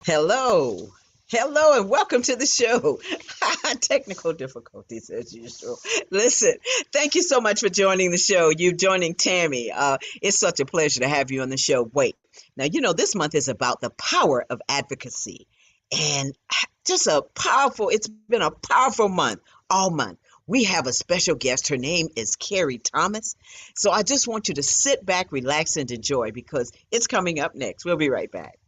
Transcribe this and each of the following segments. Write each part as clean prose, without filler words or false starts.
Hello. Hello and welcome to the show. Technical difficulties as usual. Listen, thank you so much for joining the show. You joining Tammy. It's such a pleasure to have you on the show. Wait, now this month is about the power of advocacy. And just it's been a powerful month, all month. We have a special guest. Her name is Cary Thomas. So I just want you to sit back, relax, and enjoy because it's coming up next. We'll be right back.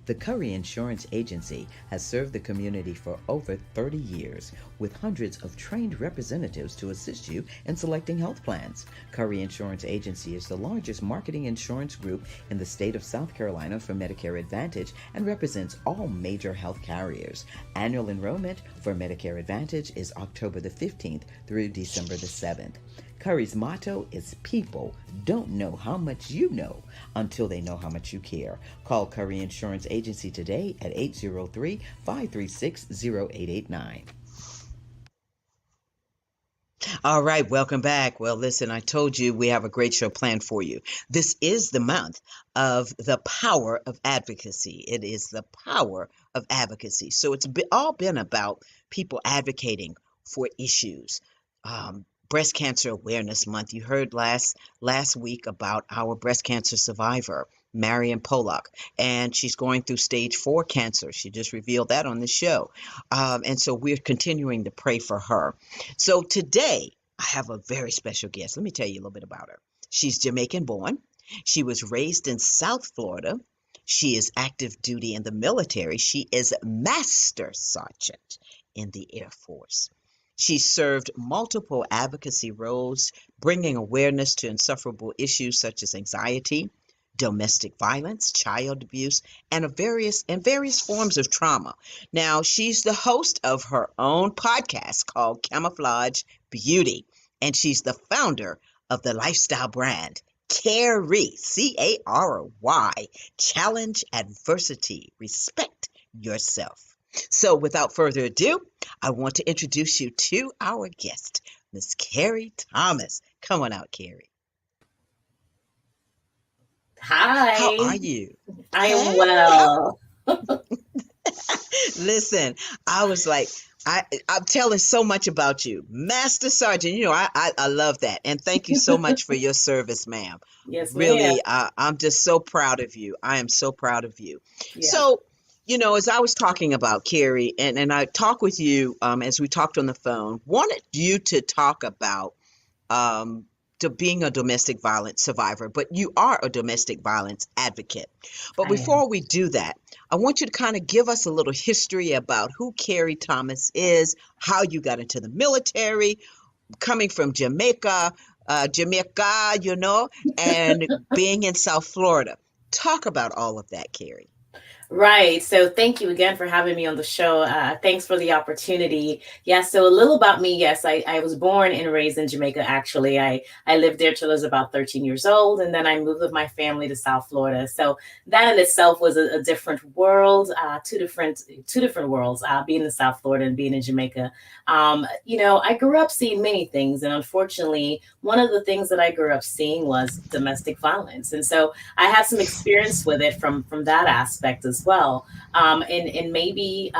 The Cary Insurance Agency has served the community for over 30 years with hundreds of trained representatives to assist you in selecting health plans. Cary Insurance Agency is the largest marketing insurance group in the state of South Carolina for Medicare Advantage and represents all major health carriers. Annual enrollment for Medicare Advantage is October the 15th through December the 7th. Cary's motto is people don't know how much you know until they know how much you care. Call Cary Insurance Agency today at 803-536-0889. All right, welcome back. Well, listen, I told you we have a great show planned for you. This is the month of the power of advocacy. It is the power of advocacy. So all been about people advocating for issues. Breast Cancer Awareness Month. You heard last week about our breast cancer survivor, Marion Pollock, and she's going through stage 4 cancer. She just revealed that on the show. And so we're continuing to pray for her. So today, I have a very special guest. Let me tell you a little bit about her. She's Jamaican born. She was raised in South Florida. She is active duty in the military. She is Master Sergeant in the Air Force. She served multiple advocacy roles, bringing awareness to insufferable issues such as anxiety, domestic violence, child abuse, and various forms of trauma. Now, she's the host of her own podcast called Camouflage Beauty, and she's the founder of the lifestyle brand Cary, Cary, Challenge Adversity, Respect Yourself. So without further ado, I want to introduce you to our guest, Miss Cary Thomas. Come on out, Cary. How are Hi, you? I am Hey, well. listen, I was like, I'm telling so much about you. Master Sergeant, I love that. And thank you so much for your service, ma'am. Yes, ma'am. Really, I'm just so proud of you. I am so proud of you. Yes, So, as I was talking about Cary, and I talked with you as we talked on the phone, wanted you to talk about um, to being a domestic violence survivor, but you are a domestic violence advocate. But I am. before we do that, I want you to kind of give us a little history about who Cary Thomas is, how you got into the military, coming from Jamaica, and being in South Florida. Talk about all of that, Cary. Right. So thank you again for having me on the show. Thanks for the opportunity. Yes. So a little about me. Yes, I was born and raised in Jamaica. Actually, I lived there till I was about 13 years old, and then I moved with my family to South Florida. So that in itself was a different world, two different worlds. Being in South Florida and being in Jamaica. I grew up seeing many things, and unfortunately, one of the things that I grew up seeing was domestic violence, and so I have some experience with it from that aspect as well. And maybe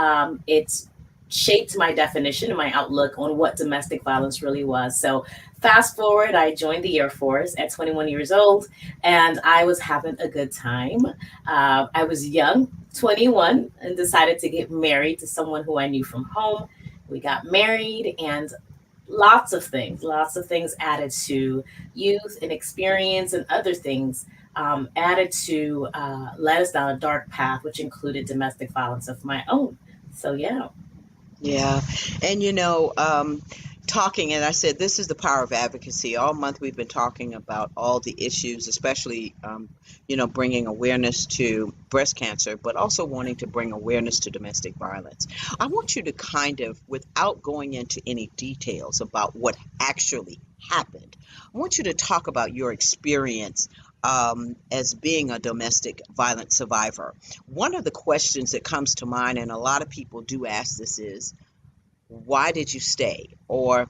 it's shaped my definition and my outlook on what domestic violence really was. So fast forward, I joined the Air Force at 21 years old, and I was having a good time. I was young, 21, and decided to get married to someone who I knew from home. We got married, and lots of things added to youth and experience and other things added to led us down a dark path, which included domestic violence of my own. So, yeah. Yeah. And talking, and I said, this is the power of advocacy. All month we've been talking about all the issues, especially, bringing awareness to breast cancer, but also wanting to bring awareness to domestic violence. I want you to kind of, without going into any details about what actually happened, I want you to talk about your experience as being a domestic violence survivor. One of the questions that comes to mind, and a lot of people do ask this, is why did you stay? Or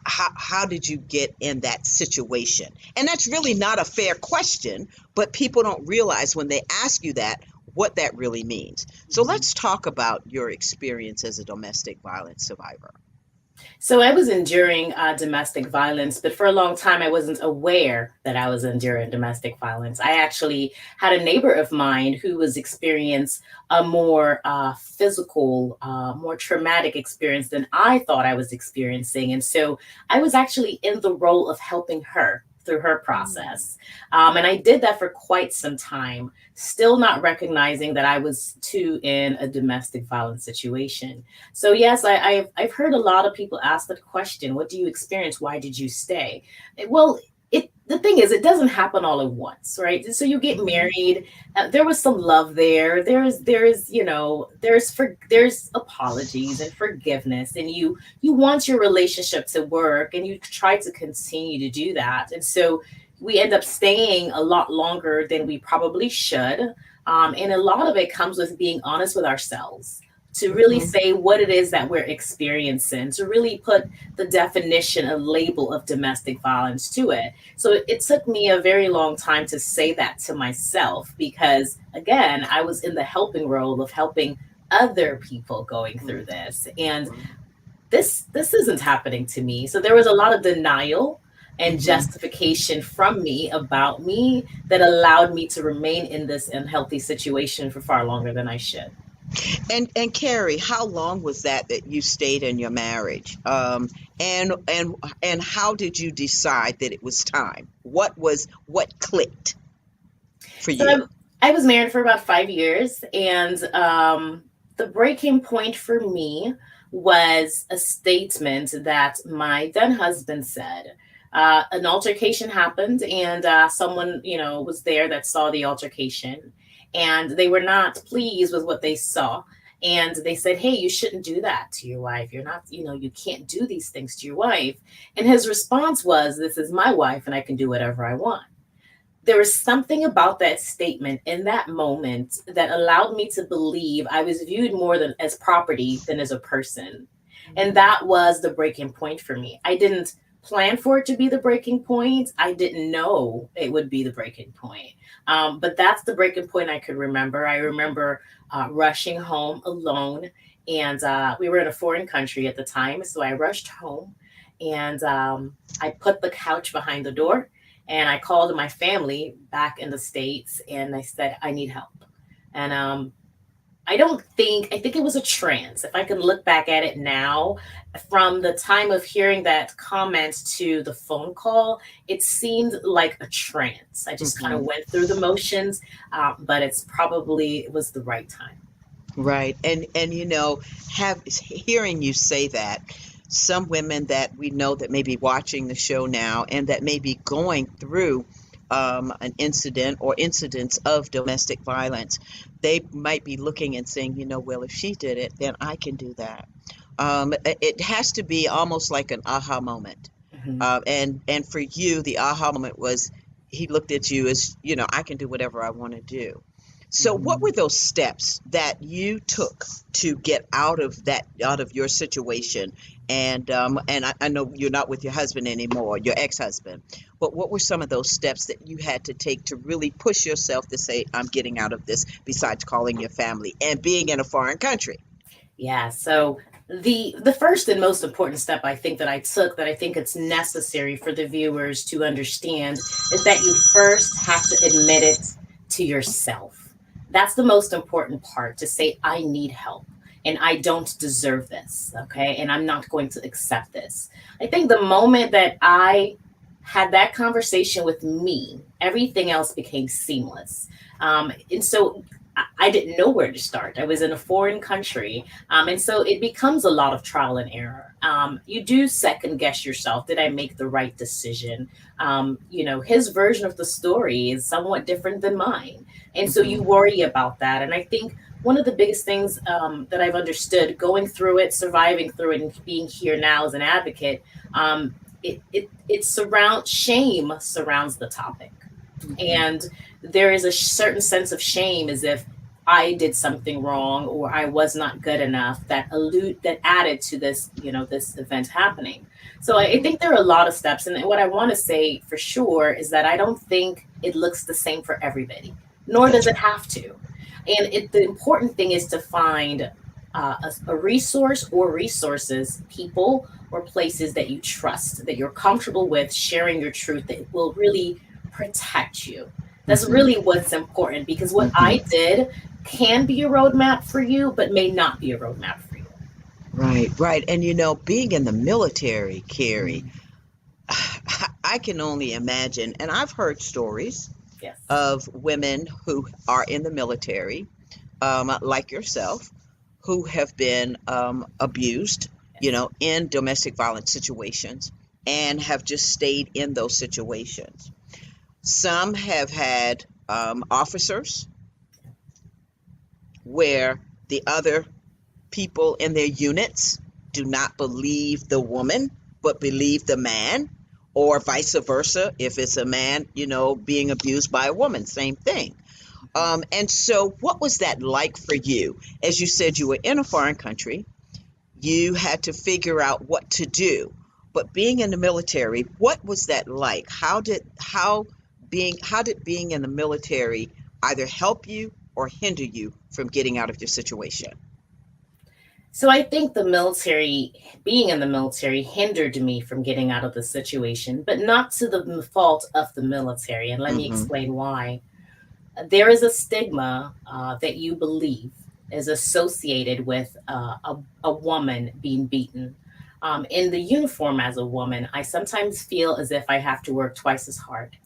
how did you get in that situation? And that's really not a fair question, but people don't realize when they ask you that what that really means. So Mhm. let's talk about your experience as a domestic violence survivor. So I was enduring domestic violence, but for a long time I wasn't aware that I was enduring domestic violence. I actually had a neighbor of mine who was experiencing a more physical, more traumatic experience than I thought I was experiencing, and so I was actually in the role of helping her through her Mm, process, and I did that for quite some time. Still not recognizing that I was too in a domestic violence situation. So yes, I've heard a lot of people ask that question. What do you experience? Why did you stay? Well, the thing is, it doesn't happen all at once, right? So you get mhm, married. There was some love there. There's there's apologies and forgiveness, and you want your relationship to work, and you try to continue to do that. And so we end up staying a lot longer than we probably should. And a lot of it comes with being honest with ourselves, to really mhm, say what it is that we're experiencing, to really put the definition, a label of domestic violence to it. So it took me a very long time to say that to myself because, again, I was in the helping role of helping other people going through mhm, this. And mhm, this isn't happening to me. So there was a lot of denial and mhm. justification from me about me that allowed me to remain in this unhealthy situation for far longer than I should. And Carrie, how long was that you stayed in your marriage? And how did you decide that it was time? What clicked for So you? I was married for about 5 years, and the breaking point for me was a statement that my then husband said. An altercation happened, and someone was there that saw the altercation, and they were not pleased with what they saw. And they said, "Hey, you shouldn't do that to your wife. You're not, you can't do these things to your wife." And his response was, "This is my wife, and I can do whatever I want." There was something about that statement in that moment that allowed me to believe I was viewed more than as property than as a person. And Mhm, that was the breaking point for me. I didn't plan for it to be the breaking point. I didn't know it would be the breaking point. But that's the breaking point I could remember. I remember rushing home alone, and we were in a foreign country at the time. So I rushed home, and I put the couch behind the door, and I called my family back in the States, and I said, I need help. And I think it was a trance. If I can look back at it now, from the time of hearing that comment to the phone call, it seemed like a trance. I just kind of mhm. went through the motions, but it was the right time. Right. And have hearing you say that, some women that we know that may be watching the show now and that may be going through an incident or incidents of domestic violence, they might be looking and saying, well, if she did it, then I can do that. It has to be almost like an aha moment. Mhm. And for you, the aha moment was he looked at you as, I can do whatever I want to do. So what Mhm. were those steps that you took to get out of your situation? And I know you're not with your husband anymore, your ex-husband, but what were some of those steps that you had to take to really push yourself to say, I'm getting out of this, besides calling your family and being in a foreign country? Yeah. So the first and most important step I think that I took, that I think it's necessary for the viewers to understand, is that you first have to admit it to yourself. That's the most important part, to say, I need help and I don't deserve this. Okay. And I'm not going to accept this. I think the moment that I had that conversation with me, everything else became seamless. And so I didn't know where to start. I was in a foreign country, and so it becomes a lot of trial and error. You do second guess yourself. Did I make the right decision? His version of the story is somewhat different than mine. And so you Hmm. worry about that. And I think one of the biggest things that I've understood going through it, surviving through it, and being here now as an advocate, it surrounds shame surrounds the topic. Hmm. And there is a certain sense of shame, as if I did something wrong or I was not good enough, that added to this, this event happening. So I think there are a lot of steps. And what I want to say for sure is that I don't think it looks the same for everybody, nor does That's it right. have to. And the important thing is to find a resource or resources, people or places that you trust, that you're comfortable with sharing your truth, that will really protect you. That's Hmm. really what's important, because what I Hmm. did can be a roadmap for you, but may not be a roadmap for you. Right, right. And being in the military, Carrie, Mm. I can only imagine, and I've heard stories Yes. of women who are in the military, like yourself, who have been abused, Yes. in domestic violence situations and have just stayed in those situations. Some have had officers where the other people in their units do not believe the woman, but believe the man, or vice versa. If it's a man, being abused by a woman, same thing. And so, what was that like for you? As you said, you were in a foreign country, you had to figure out what to do. But being in the military, what was that like? How did being in the military either help you or hinder you from getting out of your situation? So I think being in the military hindered me from getting out of the situation, but not to the fault of the military. And let me Mm-hmm. explain why. There is a stigma that you believe is associated with a woman being beaten. In the uniform as a woman, I sometimes feel as if I have to work twice as hard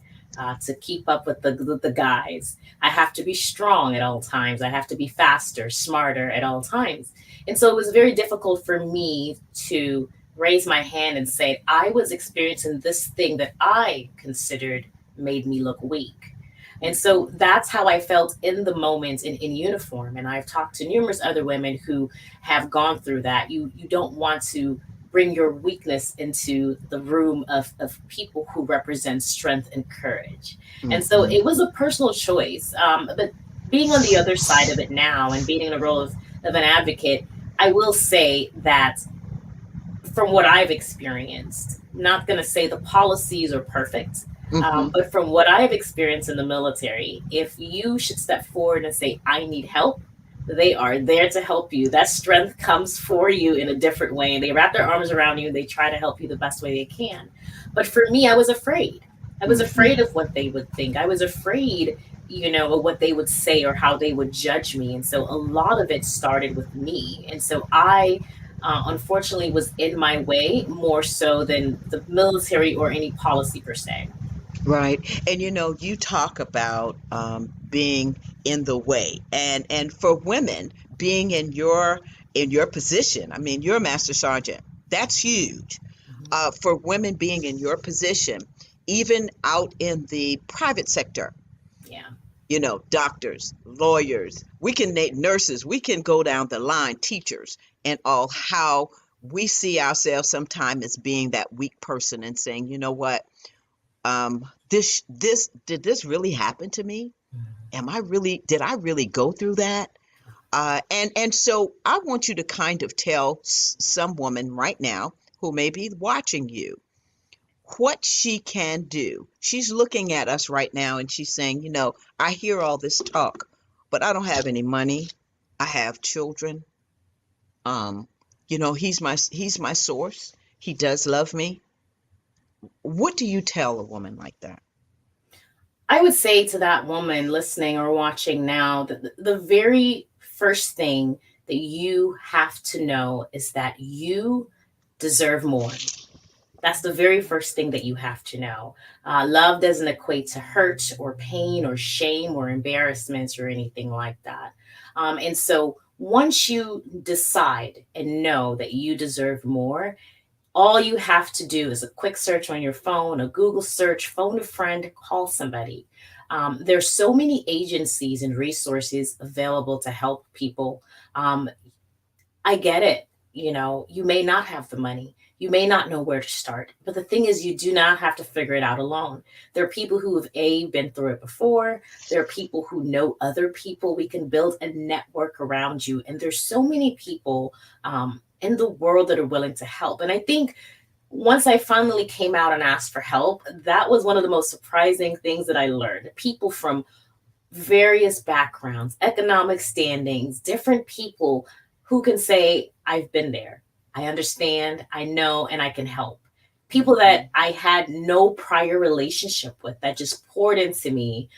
to keep up with the guys. I have to be strong at all times. I have to be faster, smarter at all times. And so it was very difficult for me to raise my hand and say, I was experiencing this thing that I considered made me look weak. And so that's how I felt in the moment in uniform. And I've talked to numerous other women who have gone through that. You don't want to bring your weakness into the room of people who represent strength and courage. And so Mm-hmm. it was a personal choice. But being on the other side of it now and being in the role of an advocate, I will say that from what I've experienced, not going to say the policies are perfect, Mm-hmm. but from what I've experienced in the military, if you should step forward and say, I need help, they are there to help you. That strength comes for you in a different way. And they wrap their arms around you. They try to help you the best way they can. But for me, I was afraid. I was afraid Mm-hmm. of what they would think. I was afraid, of what they would say or how they would judge me. And so a lot of it started with me. And so I unfortunately was in my way more so than the military or any policy per se. Right. And you talk about being in the way, and for women being in your position. I mean, you're a master sergeant. That's huge. Mhm. For women being in your position, even out in the private sector, Yeah. doctors, lawyers, we can name nurses, we can go down the line, teachers, and all, how we see ourselves sometimes as being that weak person and saying, you know what, this did this really happen to me? Did I really go through that? And so I want you to kind of tell some woman right now who may be watching you what she can do. She's looking at us right now and she's saying, I hear all this talk, but I don't have any money. I have children. Um, he's my source. He does love me. What do you tell a woman like that? I would say to that woman listening or watching now that the very first thing that you have to know is that you deserve more. That's the very first thing that you have to know. Love doesn't equate to hurt or pain or shame or embarrassment or anything like that. And so once you decide and know that you deserve more, all you have to do is a quick search on your phone, a Google search, phone a friend, call somebody. There's so many agencies and resources available to help people. Um, I get it. You may not have the money. You may not know where to start. But the thing is, you do not have to figure it out alone. There are people who have been through it before. There are people who know other people. We can build a network around you. And there's so many people in the world that are willing to help. And I think once I finally came out and asked for help, that was one of the most surprising things that I learned. People from various backgrounds, economic standings, different people who can say, I've been there. I understand, I know, and I can help. People that Mhm. I had no prior relationship with that just poured into me.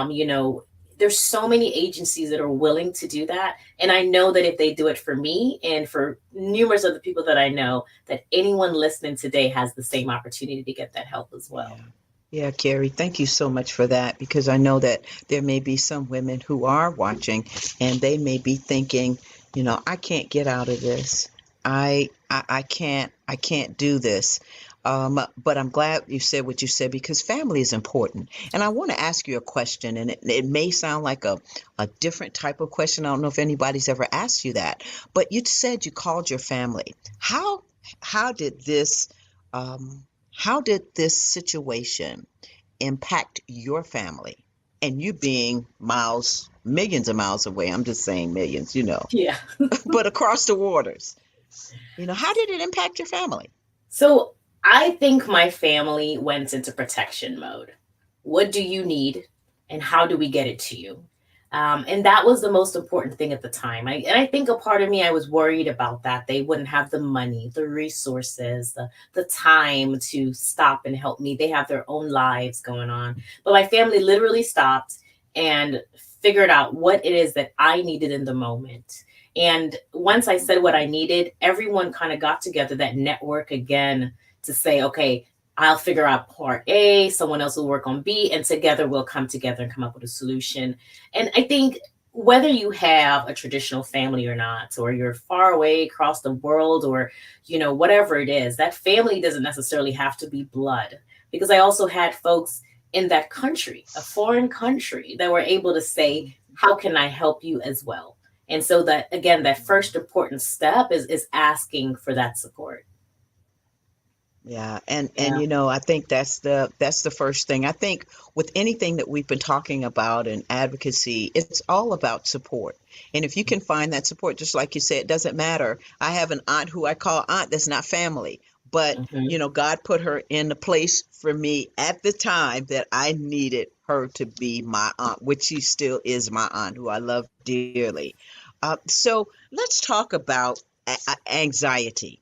You know, there's so many agencies that are willing to do that. And I know that if they do it for me and for numerous other people that I know, that anyone listening today has the same opportunity to get that help as well. Yeah. Yeah, Cary, thank you so much for that because I know that there may be some women who are watching and they may be thinking, I can't get out of this. I can't do this. But I'm glad you said what you said because family is important. And I want to ask you a question, and it may sound like a different type of question. I don't know if anybody's ever asked you that, but you said you called your family. How did this um, how did this situation impact your family? And you being miles, millions of miles away, I'm just saying millions, Yeah. but across the waters, how did it impact your family? So I think my family went into protection mode. What do you need, and how do we get it to you? And that was the most important thing at the time. And I think a part of me, I was worried about that. They wouldn't have the money, the resources, the time to stop and help me. They have their own lives going on. But my family literally stopped and figured out what it is that I needed in the moment. And once I said what I needed, everyone kind of got together, that network again, to say, okay, I'll figure out part A, someone else will work on B, and together we'll come together and come up with a solution. And I think whether you have a traditional family or not, or you're far away across the world, or, whatever it is, that family doesn't necessarily have to be blood. Because I also had folks in that country, a foreign country, that were able to say, how can I help you as well? And so that, again, that first important step is asking for that support. Yeah, and Yeah. I think that's the first thing. I think with anything that we've been talking about in advocacy, it's all about support. And if you can find that support, just like you said, it doesn't matter. I have an aunt who I call aunt that's not family, but Hmm. God put her in the place for me at the time that I needed her to be my aunt, which she still is my aunt, who I love dearly. So let's talk about anxiety.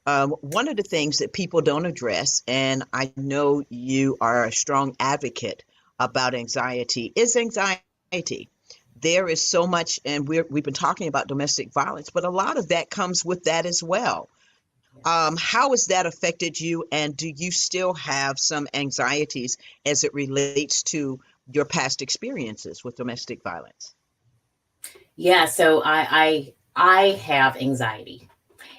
One of the things that people don't address, and I know you are a strong advocate about anxiety, is anxiety. There is so much, and we've been talking about domestic violence, but a lot of that comes with that as well. How has that affected you, and do you still have some anxieties as it relates to your past experiences with domestic violence? Yeah, so I have anxiety.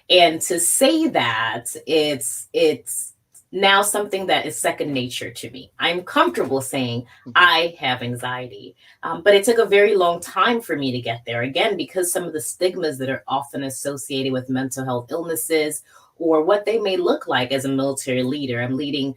And to say that, it's now something that is second nature to me. I'm comfortable saying Mhm. I have anxiety. But it took a very long time for me to get there, again, because some of the stigmas that are often associated with mental health illnesses, or what they may look like as a military leader. I'm leading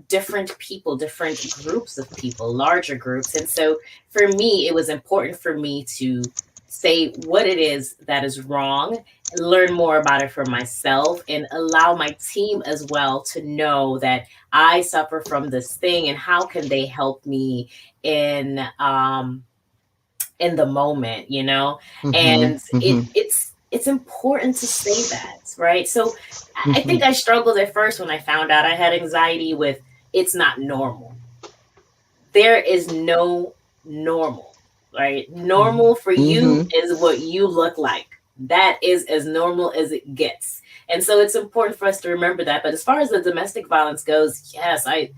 different people, different groups of people, larger groups. And so for me, it was important for me to say what it is that is wrong, learn more about it for myself, and allow my team as well to know that I suffer from this thing, and how can they help me in the moment, Mhm. and Mhm. it's important to say that, right? So I Mhm. think I struggled at first when I found out I had anxiety with, it's not normal. There is no normal, right? Mhm. Normal for you Mhm. is what you look like. That is as normal as it gets. And so it's important for us to remember that. But as far as the domestic violence goes, yes, I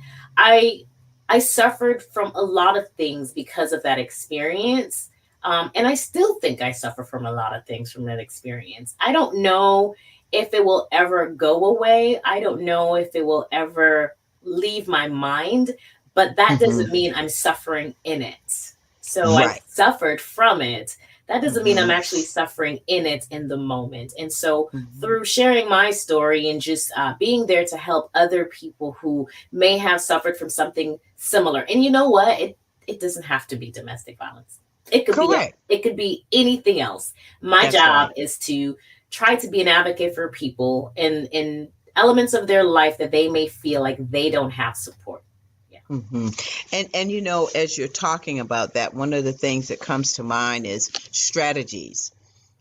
I suffered from a lot of things because of that experience. And I still think I suffer from a lot of things from that experience. I don't know if it will ever go away. I don't know if it will ever leave my mind, but that Mhm. doesn't mean I'm suffering in it. So I've Right. suffered from it. That doesn't mean I'm Mhm. actually suffering in it in the moment. And so Mhm. through sharing my story and just being there to help other people who may have suffered from something similar. And you know what? It doesn't have to be domestic violence. Correct. It could be anything else. My That's job right. is to try to be an advocate for people, and elements of their life that they may feel like they don't have support. Yeah. Hmm. And as you're talking about that, one of the things that comes to mind is strategies.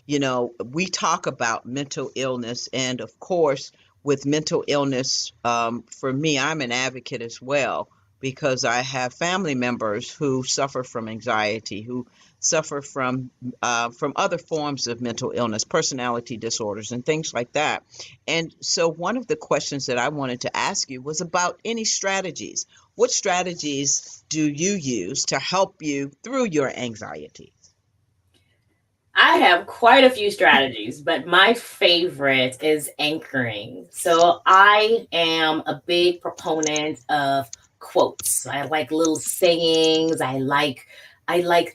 We talk about mental illness, and of course, with mental illness, for me, I'm an advocate as well because I have family members who suffer from anxiety, who suffer from other forms of mental illness, personality disorders, and things like that. And so, one of the questions that I wanted to ask you was about any strategies. What strategies do you use to help you through your anxiety? I have quite a few strategies, but my favorite is anchoring. So I am a big proponent of quotes. I like little sayings. I like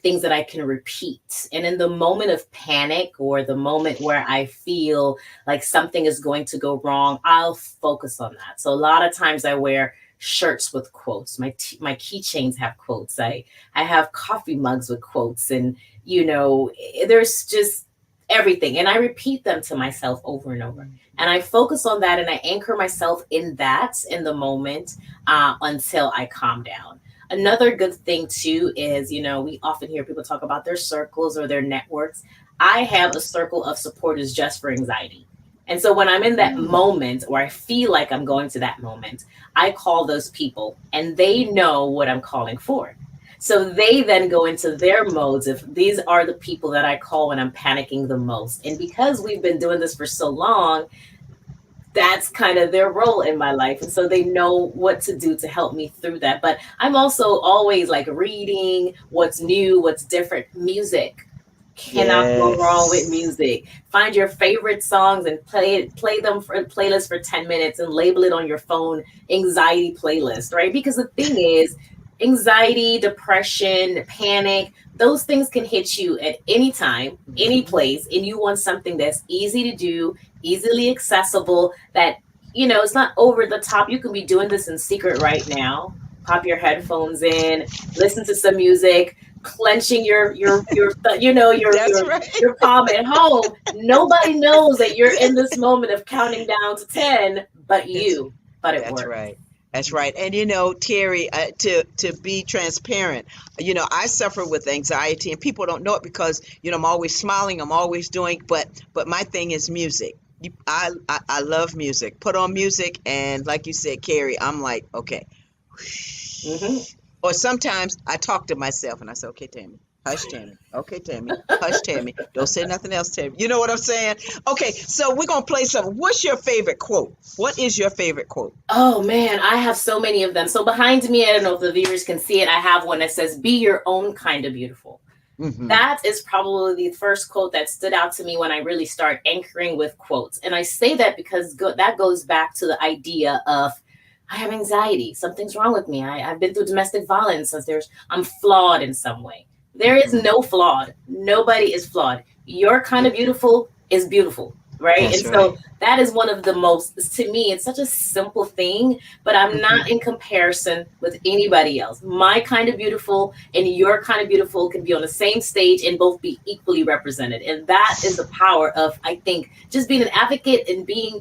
things that I can repeat. And in the moment of panic or the moment where I feel like something is going to go wrong, I'll focus on that. So a lot of times I wear shirts with quotes. My keychains have quotes. I have coffee mugs with quotes, and there's just everything. And I repeat them to myself over and over. And I focus on that and I anchor myself in that in the moment until I calm down. Another good thing, too, is, we often hear people talk about their circles or their networks. I have a circle of supporters just for anxiety. And so when I'm in that moment or I feel like I'm going to that moment, I call those people and they know what I'm calling for. So they then go into their modes of these are the people that I call when I'm panicking the most. And because we've been doing this for so long, that's kind of their role in my life. And so they know what to do to help me through that. But I'm also always like reading what's new, what's different. Music. Cannot go wrong with Yes. music. Find your favorite songs and play them for a playlist for 10 minutes and label it on your phone anxiety playlist, right? Because the thing is, anxiety, depression, panic, those things can hit you at any time, any Mhm. place, and you want something that's easy to do, easily accessible, that it's not over the top. You can be doing this in secret right now. Pop your headphones in, listen to some music, clenching your That's your right. your palm at home. Nobody knows that you're in this moment of counting down to 10 but That's you, but it that's works. right. That's right. And Terry, to be transparent, I suffer with anxiety, and people don't know it because I'm always smiling, I'm always doing, but my thing is music. I love music. Put on music, and like you said, Cary, I'm like, okay. Hmm. Or sometimes I talk to myself and I say, okay, Tammy, hush, Tammy. Okay, Tammy, hush, Tammy. Don't say nothing else, Tammy. You know what I'm saying? Okay, so we're going to play something. What's your favorite quote? What is your favorite quote? Oh man, I have so many of them. So behind me, I don't know if the viewers can see it. I have one that says, "Be your own kind of beautiful." Hmm. That is probably the first quote that stood out to me when I really start anchoring with quotes. And I say that because that goes back to the idea of I have anxiety. Something's wrong with me. I've been through domestic violence. Since I'm flawed in some way. There is Hmm. no flawed. Nobody is flawed. Your kind of Yeah, beautiful is beautiful, right? that's And so right. that is one of the most, to me, it's such a simple thing, but I'm Hmm. not in comparison with anybody else. My kind of beautiful and your kind of beautiful can be on the same stage and both be equally represented. And that is the power of, I think, just being an advocate and being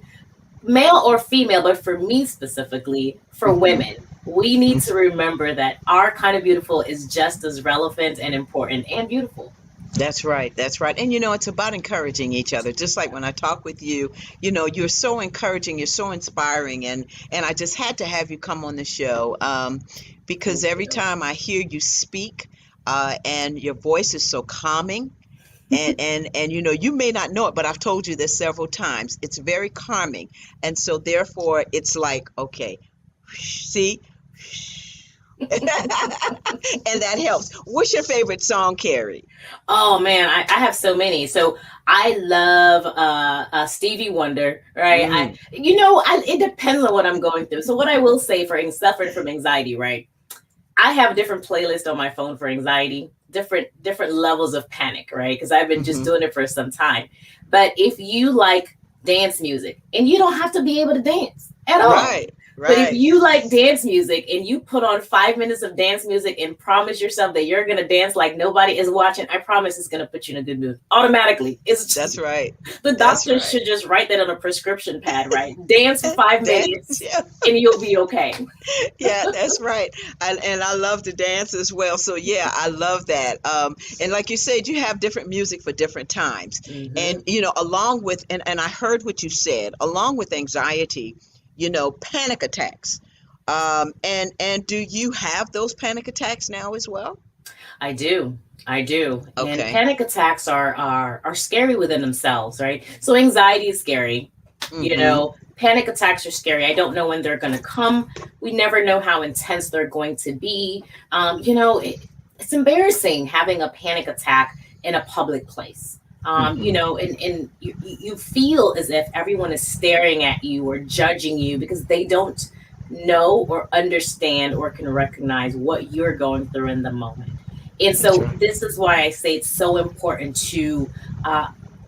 male or female, but for me specifically, for Hmm. women. We need to remember that our kind of beautiful is just as relevant and important and beautiful. That's right. That's right. And it's about encouraging each other. Just like when I talk with you, you're so encouraging, you're so inspiring, and I just had to have you come on the show because Thank every you. time I hear you speak, and your voice is so calming, and you may not know it, but I've told you this several times. It's very calming, and so therefore it's like, okay, see, and that helps. What's your favorite song, Carrie? Oh man, I have so many. So I love Stevie Wonder, right? Mm, It depends on what I'm going through. So what I will say for suffering from anxiety, right? I have different playlists on my phone for anxiety, different levels of panic, right? Because I've been just mm-hmm. doing it for some time. But if you like dance music, and you don't have to be able to dance at all, Right, But if right. you like dance music and you put on 5 minutes of dance music and promise yourself that you're gonna dance like nobody is watching, I promise it's gonna put you in a good mood automatically. It's That's right. the That's doctor right. should just write that on a prescription pad, right? Dance for five Dance, minutes yeah, and you'll be okay. yeah, that's right. And I love to dance as well. So yeah, I love that. And like you said, you have different music for different times. And Hmm. along with and I heard what you said, along with anxiety, panic attacks. And do you have those panic attacks now as well? I do. I do. And Okay. panic attacks are scary within themselves, right? So anxiety is scary. Mm-hmm. Panic attacks are scary. I don't know when they're going to come. We never know how intense they're going to be. It's embarrassing having a panic attack in a public place. Mm-hmm. And you feel as if everyone is staring at you or judging you because they don't know or understand or can recognize what you're going through in the moment. And That's so right. this is why I say it's so important to uh,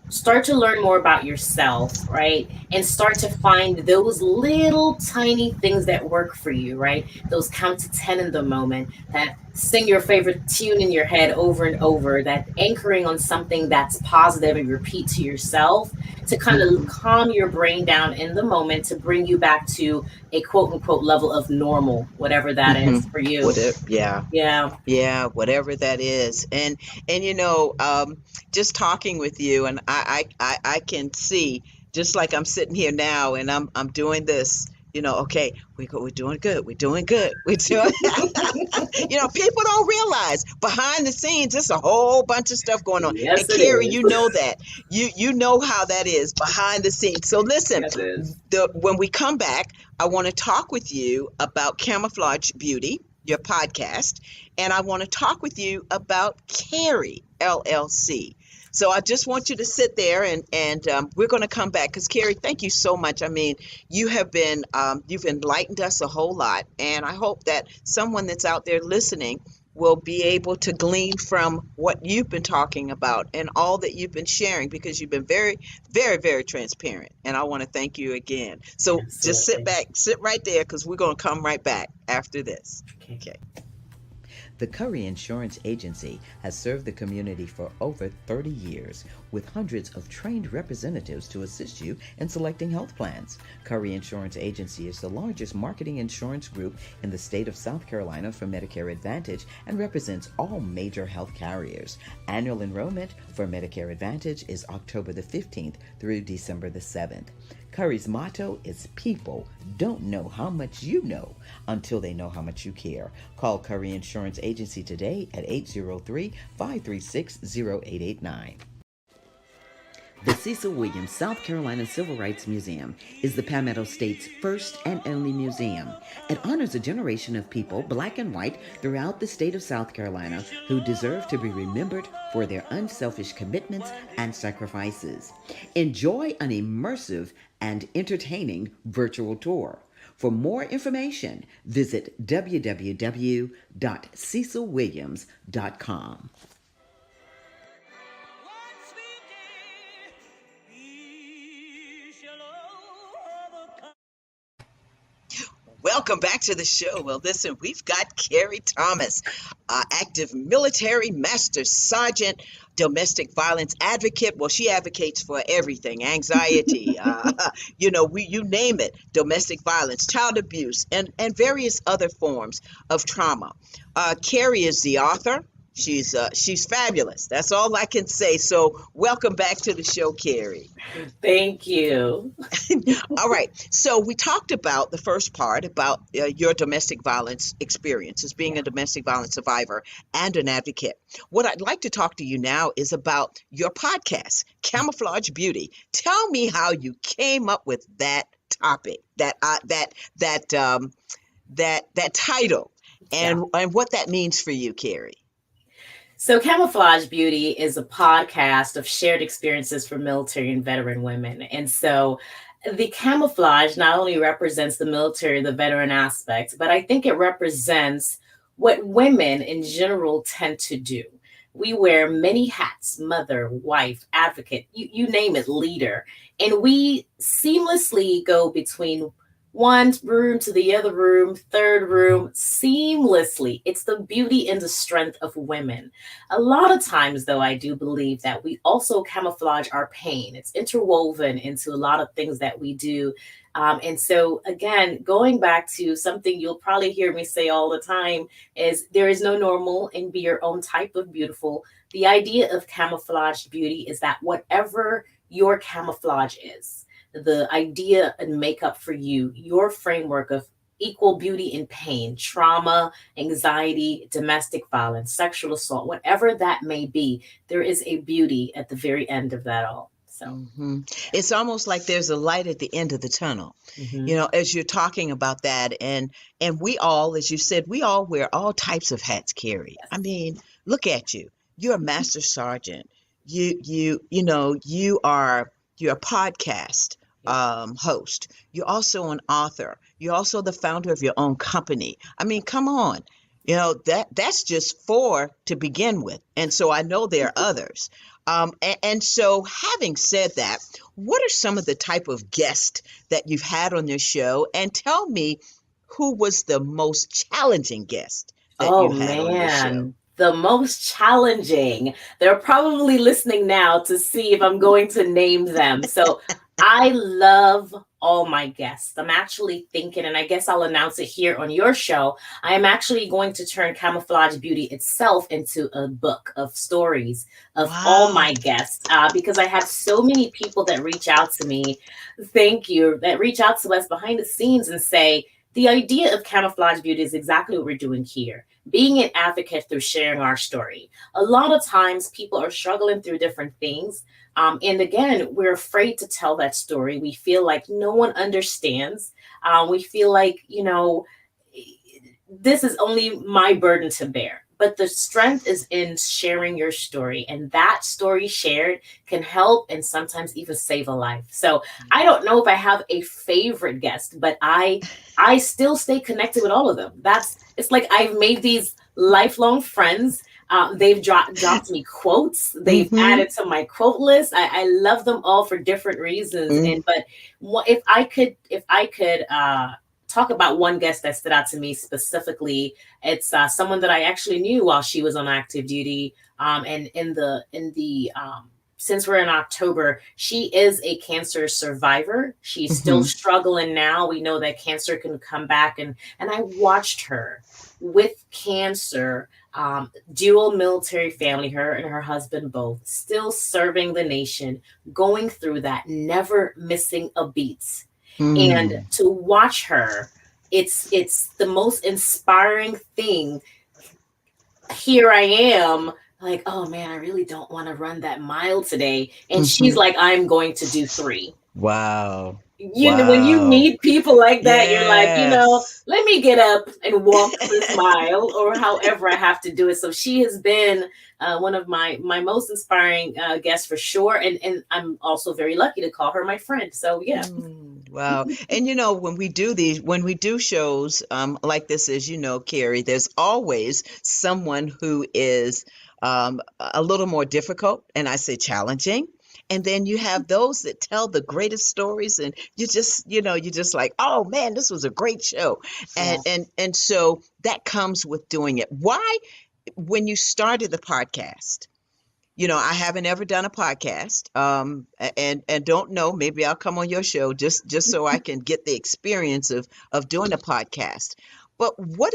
start to learn more about yourself, right? And start to find those little tiny things that work for you, right? Those count to 10 in the moment, that sing your favorite tune in your head over and over, that anchoring on something that's positive and repeat to yourself to kind of Mm-hmm. calm your brain down in the moment to bring you back to a quote unquote level of normal, whatever that Mm-hmm. is for you. Would it? Yeah. Yeah. Yeah, whatever that is. And just talking with you, and I can see, just like I'm sitting here now and I'm doing this, okay, we're doing good. We're doing good. We're doing people don't realize behind the scenes it's a whole bunch of stuff going on. And Yes, it Cary, is. you know that. You know how that is behind the scenes. So listen, Yes, it is. when we come back, I want to talk with you about Camouflage Beauty, your podcast, and I want to talk with you about Cary LLC. So I just want you to sit there, and we're going to come back because Cary, thank you so much. I mean, you've enlightened us a whole lot, and I hope that someone that's out there listening will be able to glean from what you've been talking about and all that you've been sharing because you've been very, very, very transparent. And I want to thank you again. So just sit Absolutely. back, sit right there because we're going to come right back after this. Okay. Okay. The Cary Insurance Agency has served the community for over 30 years with hundreds of trained representatives to assist you in selecting health plans. Cary Insurance Agency is the largest marketing insurance group in the state of South Carolina for Medicare Advantage and represents all major health carriers. Annual enrollment for Medicare Advantage is October the 15th through December the 7th. Cary's motto is people don't know how much you know until they know how much you care. Call Cary Insurance Agency today at 803-536-0889. The Cecil Williams South Carolina Civil Rights Museum is the Palmetto State's first and only museum. It honors a generation of people, black and white, throughout the state of South Carolina who deserve to be remembered for their unselfish commitments and sacrifices. Enjoy an immersive and entertaining virtual tour. For more information, visit www.cecilwilliams.com. Welcome back to the show. Well, listen, we've got Cary Thomas, active military master sergeant, domestic violence advocate. Well, she advocates for everything, anxiety, you name it, domestic violence, child abuse, and various other forms of trauma. Cary is the author. She's fabulous. That's all I can say. So welcome back to the show, Cary. Thank you. All right. So we talked about the first part about your domestic violence experience as being Yeah. a domestic violence survivor and an advocate. What I'd like to talk to you now is about your podcast, Camouflage Beauty. Tell me how you came up with that topic, that title, Yeah. and what that means for you, Cary. So, Camouflage Beauty is a podcast of shared experiences for military and veteran women. And so, the camouflage not only represents the military, the veteran aspect, but I think it represents what women in general tend to do. We wear many hats: mother, wife, advocate, you name it, leader. And we seamlessly go between one room to the other room, third room, seamlessly. It's the beauty and the strength of women. A lot of times, though, I do believe that we also camouflage our pain. It's interwoven into a lot of things that we do. And so, again, going back to something you'll probably hear me say all the time is there is no normal and be your own type of beautiful. The idea of camouflaged beauty is that whatever your camouflage is, the idea and makeup for you, your framework of equal beauty in pain, trauma, anxiety, domestic violence, sexual assault, whatever that may be, there is a beauty at the very end of that all. So, hmm It's almost like there's a light at the end of the tunnel, hmm as you're talking about that. And we all, as you said, we all wear all types of hats, Cary. I yes. mean, look at you. You're a master sergeant. You're a podcast Yes. host. You're also an author. You're also the founder of your own company. I mean, come on. That's just four to begin with. And so I know there are others. And so, having said that, what are some of the type of guests that you've had on this show? And tell me who was the most challenging guest that Oh you had on your show? man, the most challenging. They're probably listening now to see if I'm going to name them. So I love all my guests. I'm actually thinking, and I guess I'll announce it here on your show. I am actually going to turn Camouflage Beauty itself into a book of stories of all Wow. my guests because I have so many people that reach out to me. Thank you. That reach out to us behind the scenes and say, the idea of camouflage beauty is exactly what we're doing here, being an advocate through sharing our story. A lot of times people are struggling through different things. And again, we're afraid to tell that story. We feel like no one understands. We feel like, this is only my burden to bear. But the strength is in sharing your story, and that story shared can help and sometimes even save a life. So I don't know if I have a favorite guest, but I still stay connected with all of them. It's like I've made these lifelong friends. They've dropped me quotes. They've Mm-hmm. added to my quote list. I love them all for different reasons. Mm-hmm. And but if I could talk about one guest that stood out to me specifically, it's someone that I actually knew while she was on active duty. And in the since we're in October, she is a cancer survivor. She's still Mm-hmm. struggling now. We know that cancer can come back, and I watched her with cancer, dual military family, her and her husband both, still serving the nation, going through that, never missing a beat. And Mm. to watch her, it's the most inspiring thing. Here I am, like, oh man, I really don't want to run that mile today. And she's Mm-hmm. like, I'm going to do three. Wow. When you Wow. meet people like that, you're like, Yes. let me get up and walk this mile, or however I have to do it. So she has been one of my most inspiring guests for sure, and I'm also very lucky to call her my friend. So yeah. Wow. And when we do shows like this, as you know, Carrie, there's always someone who is a little more difficult, and I say challenging. And then you have those that tell the greatest stories, and you're just like, oh man, this was a great show. And Yeah. and and so that comes with doing it. Why, when you started the podcast, I haven't ever done a podcast, and don't know. Maybe I'll come on your show just so I can get the experience of doing a podcast. But what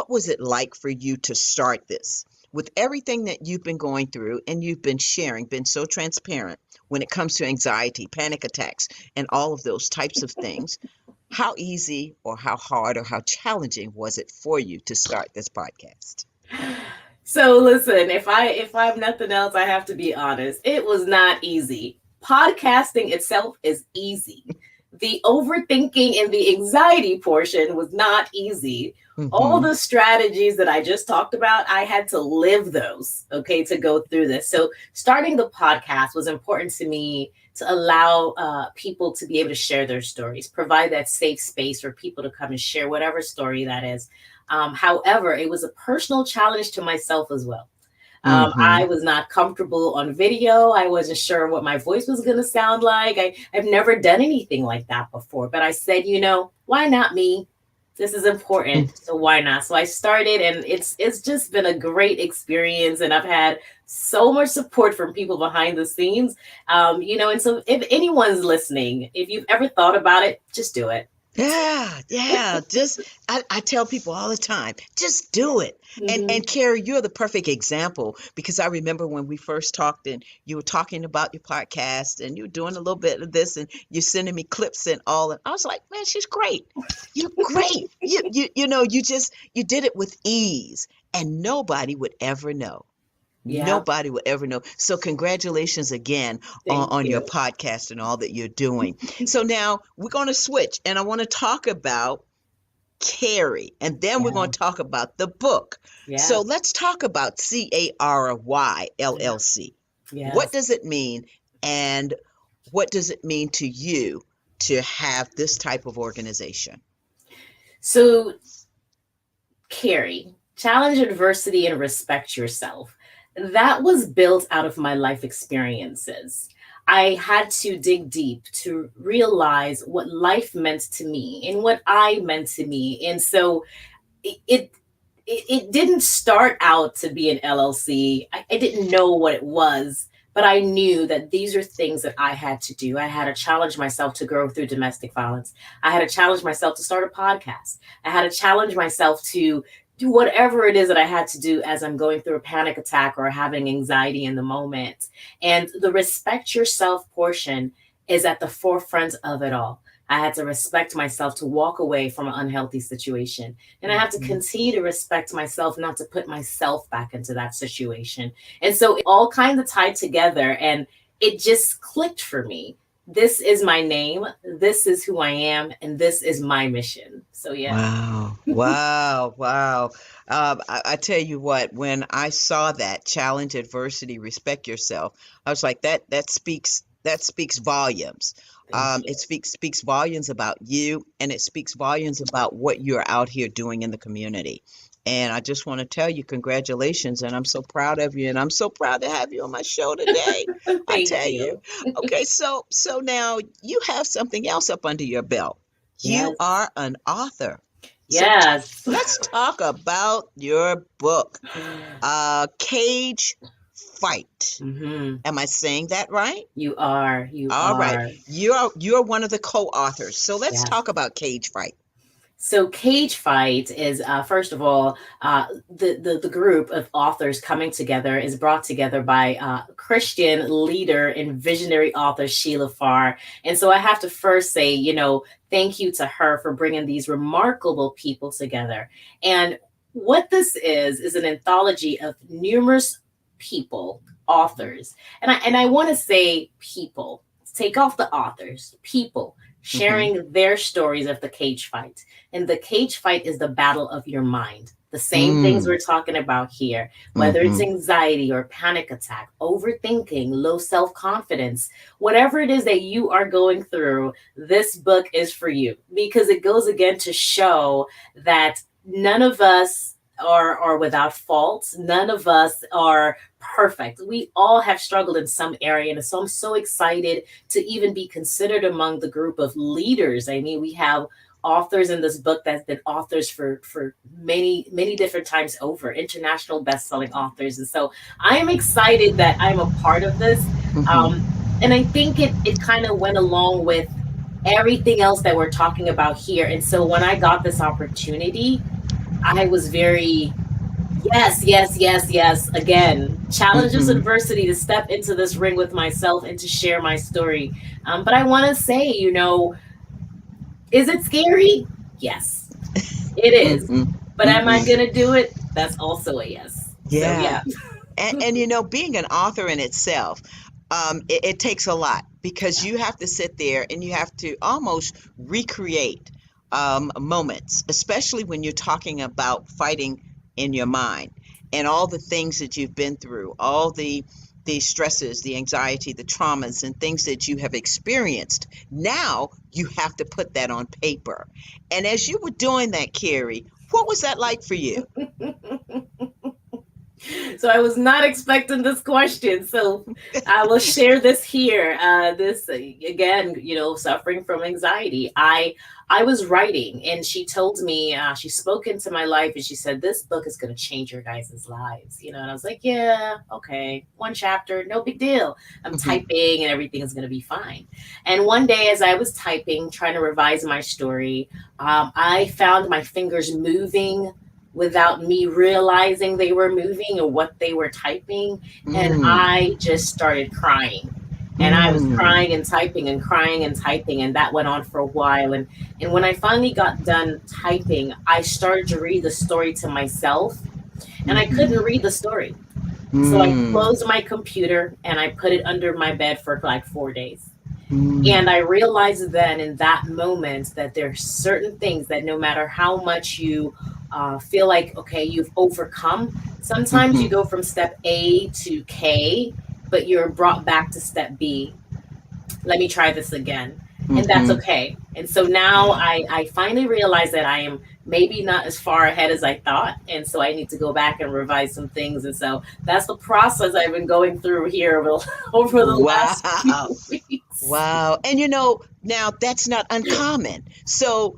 was it like for you to start this with everything that you've been going through and you've been sharing, been so transparent when it comes to anxiety, panic attacks, and all of those types of things? How easy or how hard or how challenging was it for you to start this podcast? So listen, if I'm nothing else, I have to be honest. It was not easy. Podcasting itself is easy. The overthinking and the anxiety portion was not easy. All Mm-hmm. the strategies that I just talked about, I had to live those, okay, to go through this. So starting the podcast was important to me to allow people to be able to share their stories, provide that safe space for people to come and share whatever story that is. However, it was a personal challenge to myself as well. Mm-hmm. I was not comfortable on video. I wasn't sure what my voice was going to sound like. I've never done anything like that before. But I said, why not me? This is important, so why not? So I started, and it's just been a great experience, and I've had so much support from people behind the scenes. And so if anyone's listening, if you've ever thought about it, just do it. Yeah, yeah. Just I tell people all the time, just do it. And Hmm. Cary, you're the perfect example because I remember when we first talked and you were talking about your podcast and you were doing a little bit of this and you're sending me clips and all, and I was like, man, she's great. You're great. You did it with ease and nobody would ever know. Yeah, Nobody will ever know. So congratulations again thank on your you. podcast and all that you're doing. So now we're going to switch and I want to talk about Cary and then we're Yeah, going to talk about the book. So yes, let's talk about Cary yeah, LLC. What yes. does it mean and what does it mean to you to have this type of organization? So, Carrie, challenge adversity and respect yourself. That was built out of my life experiences. I had to dig deep to realize what life meant to me and what I meant to me. And so it, it it didn't start out to be an LLC. I didn't know what it was, but I knew that these are things that I had to do. I had to challenge myself to grow through domestic violence. I had to challenge myself to start a podcast. I had to challenge myself to do whatever it is that I had to do as I'm going through a panic attack or having anxiety in the moment. And the respect yourself portion is at the forefront of it all. I had to respect myself to walk away from an unhealthy situation. And I have to Mhm. continue to respect myself, not to put myself back into that situation. And so it all kind of tied together and it just clicked for me. This is my name. This is who I am. And this is my mission. So, yeah. Wow, wow, wow. I tell you what, when I saw that challenge adversity, respect yourself, I was like, that speaks volumes. Thank It you. speaks volumes about you, and it speaks volumes about what you're out here doing in the community. And I just want to tell you, congratulations, and I'm so proud of you, and I'm so proud to have you on my show today. I Thank tell you. you. Okay, so now you have something else up under your belt. You Yes. are an author. So Yes. let's talk about your book, Cage Fight. Hmm. Am I saying that right? You are. You All right. are. You're one of the co-authors. So let's Yes. talk about Cage Fight. So Cage Fight is first of all the group of authors coming together is brought together by Christian leader and visionary author Sheila Farr, and so I have to first say thank you to her for bringing these remarkable people together. And what this is an anthology of numerous people, authors, and I want to say people. Take off the authors, people Hmm. sharing their stories of the cage fight. And the cage fight is the battle of your mind. The same things Mm. we're talking about here, whether it's Hmm. anxiety or panic attack, overthinking, low self confidence, whatever it is that you are going through, this book is for you because it goes again to show that none of us are without faults. None of us are perfect. We all have struggled in some area. And so I'm so excited to even be considered among the group of leaders. I mean, we have authors in this book that's been authors for many different times over, international best-selling authors. And so I am excited that I'm a part of this. Um, Hmm. and I think it kind of went along with everything else that we're talking about here. And so when I got this opportunity, I was very yes, yes, yes, yes. Again, challenges Hmm. adversity to step into this ring with myself and to share my story. But I want to say, is it scary? Yes, it is. Hmm. But am I Hmm. going to do it? That's also a yes. So, yeah. Yeah. And being an author in itself, it takes a lot because Yeah. you have to sit there and you have to almost recreate moments, especially when you're talking about fighting in your mind and all the things that you've been through, all the stresses, the anxiety, the traumas, and things that you have experienced. Now you have to put that on paper. And as you were doing that, Cary, what was that like for you? So I was not expecting this question. So I will share this here. This again, suffering from anxiety. I was writing, and she told me, she spoke into my life, and she said, "This book is going to change your guys' lives." And I was like, "Yeah, okay, one chapter, no big deal. I'm Hmm. typing, and everything is going to be fine." And one day, as I was typing, trying to revise my story, I found my fingers moving without me realizing they were moving or what they were typing. And Mm. I just started crying. And I was Mm. crying and typing and crying and typing. And that went on for a while. And when I finally got done typing, I started to read the story to myself. And I couldn't Hmm. read the story. So I Mm. closed my computer and I put it under my bed for like 4 days. And Mm. I realized then in that moment that there's certain things that no matter how much you feel like, okay, you've overcome, sometimes you Hmm. go from step A to K, but you're brought back to step B. Let me try this again. And that's Hmm. okay. And so now Yeah. I finally realize that I am maybe not as far ahead as I thought. And so I need to go back and revise some things. And so that's the process I've been going through here over the last few Wow. weeks. Wow. And now that's not uncommon. So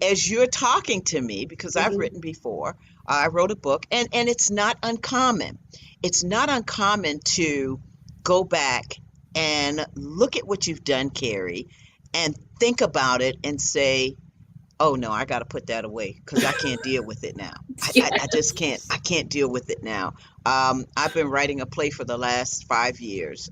as you're talking to me, because I've Mhm. written before, I wrote a book, and it's not uncommon. It's not uncommon to go back and look at what you've done, Cary, and think about it and say, oh no, I got to put that away because I can't deal with it now. I just can't. Yes. I can't deal with it now. I've been writing a play for the last 5 years,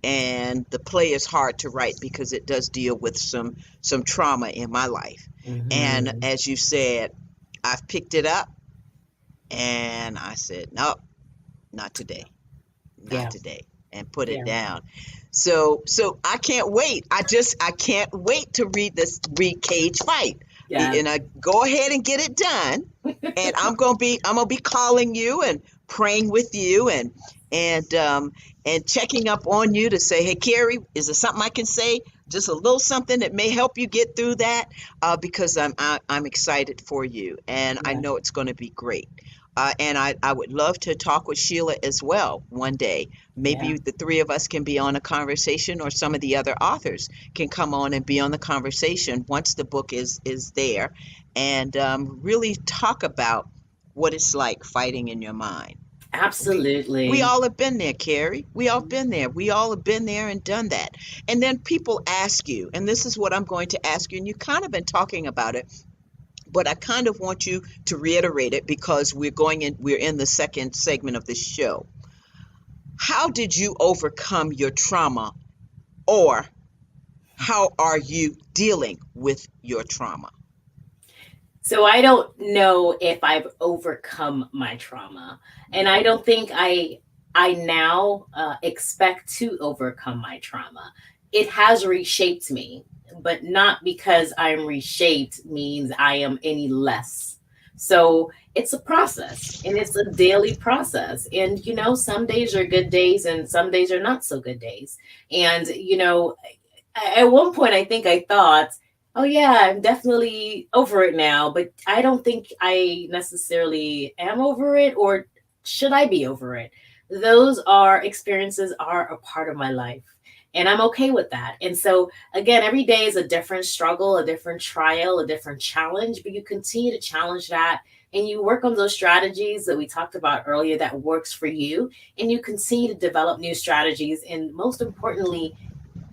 and the play is hard to write because it does deal with some trauma in my life. And Mhm. as you said, I've picked it up, and I said, no, not today, not Yeah. today, and put it Yeah. down. So I can't wait. I can't wait to read Cage Fight. Yes. And I go ahead and get it done. And I'm gonna be calling you and praying with you and um and checking up on you to say, hey Cary, is there something I can say? Just a little something that may help you get through that, because I'm excited for you, and I Yeah. know it's going to be great. And I would love to talk with Sheila as well one day. Yeah. Maybe the three of us can be on a conversation, or some of the other authors can come on and be on the conversation once the book is there, and really talk about what it's like fighting in your mind. We Absolutely. all have been there, Cary. We all been there. We all have been there and done that. And then people ask you, and this is what I'm going to ask you, and you kind of been talking about it, but I kind of want you to reiterate it because we're in the second segment of this show. How did you overcome your trauma, or how are you dealing with your trauma? So I don't know if I've overcome my trauma, and I don't think I now expect to overcome my trauma. It has reshaped me, but not because I'm reshaped means I am any less. So it's a process, and it's a daily process. And some days are good days, and some days are not so good days. And at one point I think I thought, oh yeah, I'm definitely over it now, but I don't think I necessarily am over it, or should I be over it? Those are experiences are a part of my life. And I'm okay with that. And so again, every day is a different struggle, a different trial, a different challenge, but you continue to challenge that, and you work on those strategies that we talked about earlier that works for you, and you continue to develop new strategies, and most importantly,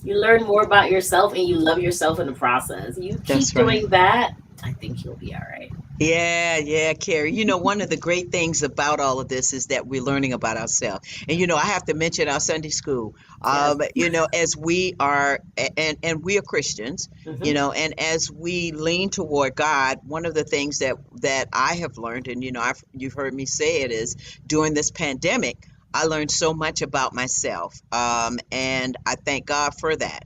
you learn more about yourself and you love yourself in the process. You keep That's right. doing that, I think you'll be all right. Yeah, yeah, Carrie. One of the great things about all of this is that we're learning about ourselves. And I have to mention our Sunday school. Yes. As we are, and we are Christians. Hmm. And as we lean toward God, one of the things that I have learned, and you've heard me say it, is during this pandemic, I learned so much about myself, and I thank God for that.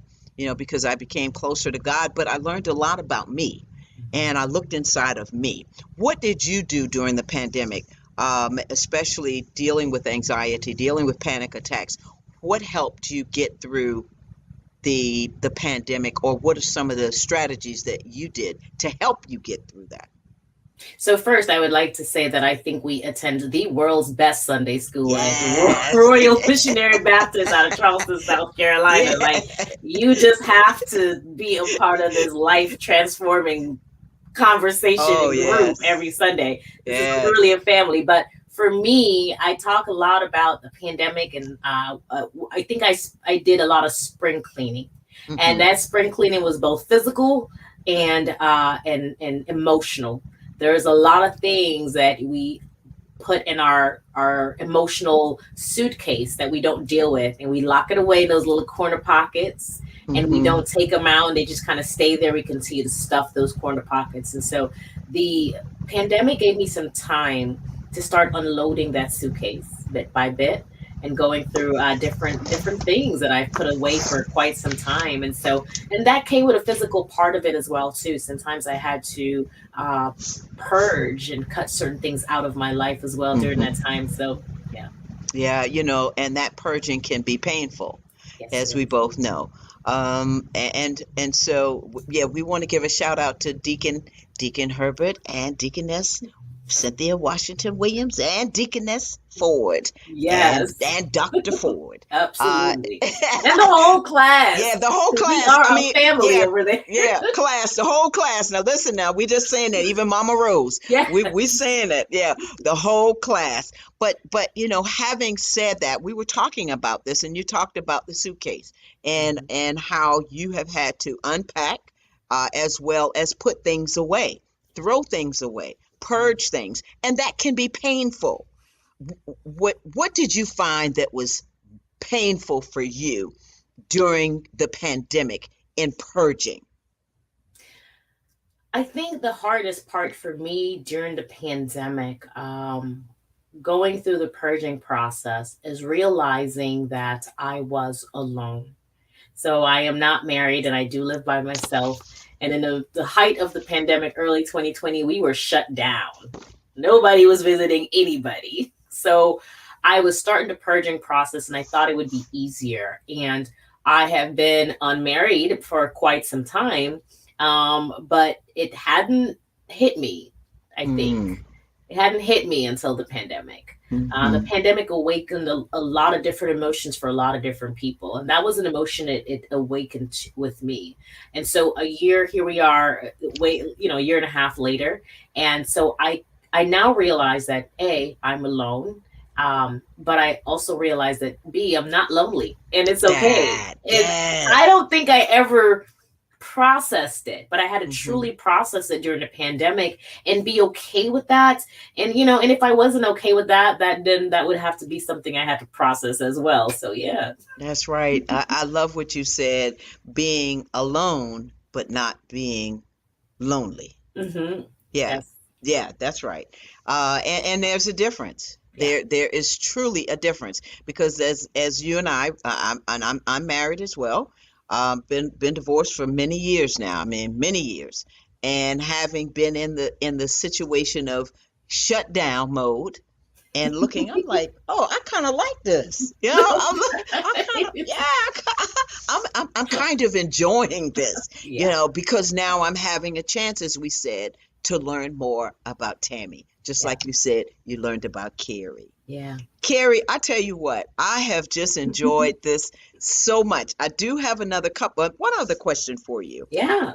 Because I became closer to God, but I learned a lot about me, and I looked inside of me. What did you do during the pandemic, especially dealing with anxiety, dealing with panic attacks? What helped you get through the pandemic, or what are some of the strategies that you did to help you get through that? So first, I would like to say that I think we attend the world's best Sunday school at Yes. Royal Missionary Baptist out of Charleston, South Carolina. Yeah. Like, you just have to be a part of this life transforming conversation Oh, and group every yes. Sunday. This is literally Yes. a family. But for me, I talk a lot about the pandemic, and I think I did a lot of spring cleaning, and Hmm. that spring cleaning was both physical and emotional. There's a lot of things that we put in our emotional suitcase that we don't deal with, and we lock it away in those little corner pockets, and we Hmm. don't take them out, and they just kind of stay there. We continue to stuff those corner pockets. And so the pandemic gave me some time to start unloading that suitcase bit by bit, and going through different things that I've put away for quite some time. And so, and that came with a physical part of it as well too. Sometimes I had to uh, purge and cut certain things out of my life as well during that Hmm. time. So yeah, Yeah, and that purging can be painful, yes, it as we is. both know. And so yeah, we want to give a shout out to Deacon Herbert and Deaconess Cynthia Washington Williams and Deaconess Ford Yes, and Dr. Ford. Uh, absolutely. And the whole Yeah, class, the whole because we class. are I a mean, family yeah, over there. yeah, class, the whole class. Now listen, now we just saying that. Even Mama Rose, Yeah. we saying that. Yeah, the whole class. But having said that, we were talking about this, and you talked about the suitcase and how you have had to unpack, as well as put things away, throw things away, purge things, and that can be painful. What did you find that was painful for you during the pandemic in purging? I think the hardest part for me during the pandemic, going through the purging process, is realizing that I was alone. So I am not married, and I do live by myself. And in the height of the pandemic, early 2020, we were shut down. Nobody was visiting anybody. So I was starting the purging process, and I thought it would be easier. And I have been unmarried for quite some time, but it hadn't hit me, I think. Mm, It hadn't hit me until the pandemic. The hmm. pandemic awakened a lot of different emotions for a lot of different people, and that was an emotion it awakened with me. And so a year, here we are, wait, a year and a half later, and so I now realize that A, I'm alone, but I also realize that B, I'm not lonely, and it's okay. That, And I yes. don't think I ever processed it, but I had to Hmm. truly process it during the pandemic and be okay with that. And and if I wasn't okay with that, then that would have to be something I had to process as well. So yeah. That's right. I love what you said, being alone, but not being lonely. Hmm. Yeah, Yes. yeah, that's right. And there's a difference. Yeah. There is truly a difference because as you and I'm married as well. Been divorced for many years now. I mean, many years, and having been in the situation of shutdown mode and looking, I'm like, oh, I kind of like this. I'm kind of, yeah, I'm kind of enjoying this, Yeah. because now I'm having a chance, as we said, to learn more about Tammy. Just Yeah. like you said, you learned about Cary. Yeah. Cary, I tell you what, I have just enjoyed this so much. I do have another couple, one other question for you. Yeah.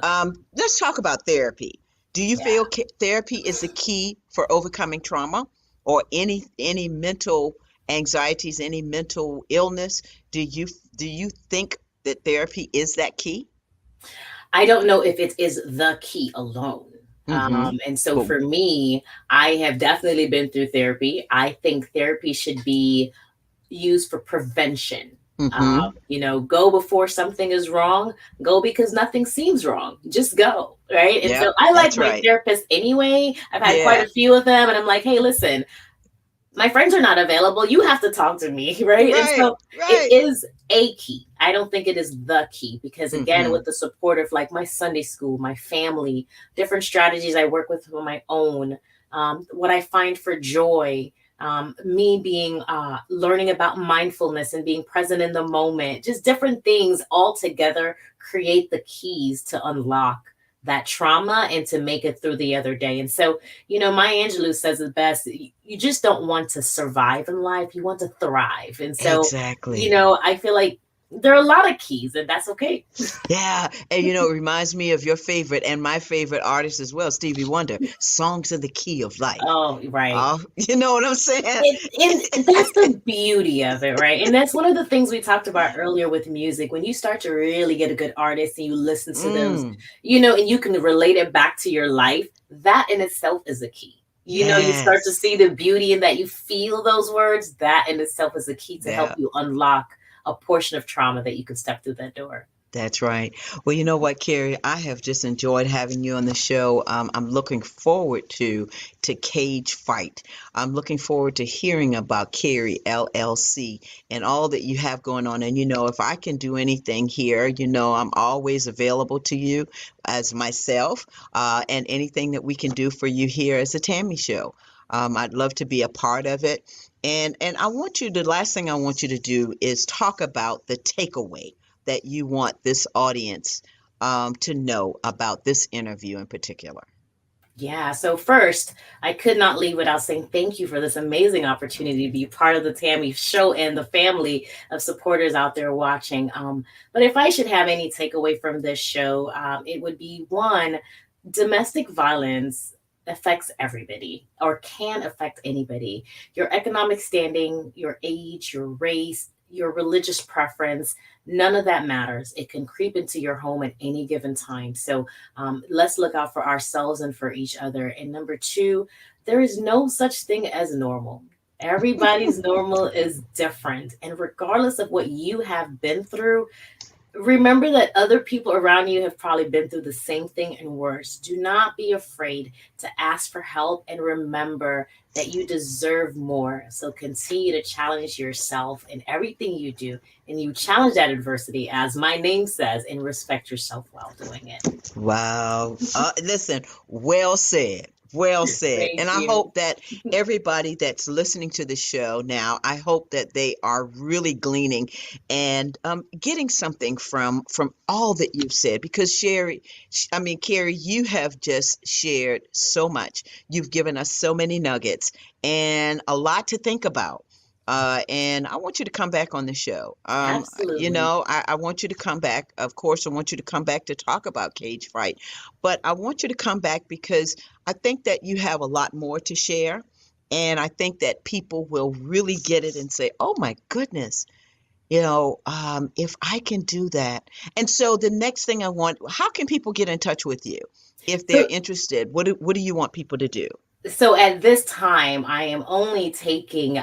Let's talk about therapy. Do you Yeah. feel therapy is the key for overcoming trauma or any mental anxieties, any mental illness? Do you think that therapy is that key? I don't know if it is the key alone. Mm-hmm. And so But for me, I have definitely been through therapy. I think therapy should be used for prevention. mm-hmm. Go before something is wrong. Go because nothing seems wrong. Just go, right? And Yep, so I like that's my right. therapist anyway. I've had quite Yeah, a few of them, and I'm like, hey, listen, my friends are not available. You have to talk to me, right? And right, so it right. is a key. I don't think it is the key because, again, Mm-hmm. with the support of like my Sunday school, my family, different strategies I work with on my own, what I find for joy, me being learning about mindfulness and being present in the moment, just different things all together create the keys to unlock that trauma and to make it through the other day. And so, Maya Angelou says it best, you just don't want to survive in life, you want to thrive. And so, Exactly. I feel like there are a lot of keys, and that's okay. Yeah, and it reminds me of your favorite and my favorite artist as well, Stevie Wonder. Songs in the Key of Life. Oh, right. Oh, you know what I'm saying? And that's the beauty of it, right? And that's one of the things we talked about earlier with music. When you start to really get a good artist and you listen to those, Mm, and you can relate it back to your life, that in itself is a key. You start to yes. see the beauty in that, you feel those words. That in itself is a key to help Yeah. you unlock a portion of trauma that you can step through that door. That's right. Well, you know what, Carrie? I have just enjoyed having you on the show. I'm looking forward to Cage Fight. I'm looking forward to hearing about Cary LLC and all that you have going on. And if I can do anything here, I'm always available to you as myself, and anything that we can do for you here as a Tammy Show. I'd love to be a part of it. And I want you. The last thing I want you to do is talk about the takeaway that you want this audience to know about this interview in particular? Yeah. So first, I could not leave without saying thank you for this amazing opportunity to be part of the Tammy show and the family of supporters out there watching. But if I should have any takeaway from this show, it would be one: domestic violence affects everybody or can affect anybody. Your economic standing, your age, your race, your religious preference, none of that matters. It can creep into your home at any given time. So let's look out for ourselves and for each other. And number two, there is no such thing as normal. Everybody's normal is different. And regardless of what you have been through, remember that other people around you have probably been through the same thing and worse. Do not be afraid to ask for help, and remember that you deserve more. So continue to challenge yourself in everything you do, and you challenge that adversity, as my name says, and respect yourself while doing it. Wow. Listen, well said. Well said. Thank And I you. hope that everybody that's listening to the show now, I hope that they are really gleaning and getting something from all that you've said. Because Cary, you have just shared so much. You've given us so many nuggets and a lot to think about. And I want you to come back on the show. Absolutely. I want you to come back. Of course, I want you to come back to talk about Cage Fight, but I want you to come back because I think that you have a lot more to share. And I think that people will really get it and say, oh my goodness, if I can do that. And so the next thing I want, how can people get in touch with you if they're So interested? What do you want people to do? so at this time, I am only taking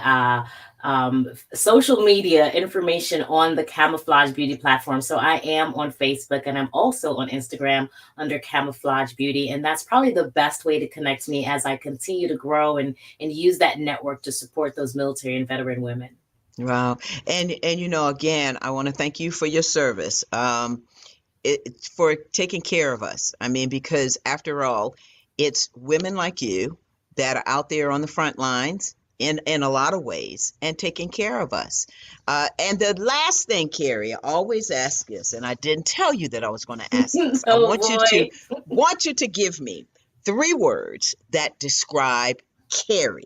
social media information on the Camouflage Beauty platform. So I am on Facebook, and I'm also on Instagram under Camouflage Beauty. And that's probably the best way to connect me as I continue to grow and use that network to support those military and veteran women. Wow. And again, I want to thank you for your service. For taking care of us. I mean, because after all, it's women like you that are out there on the front lines in a lot of ways and taking care of us. And the last thing, Carrie, I always ask this, and I didn't tell you that I was going to ask this. I Oh boy. want you to give me 3 words that describe Carrie,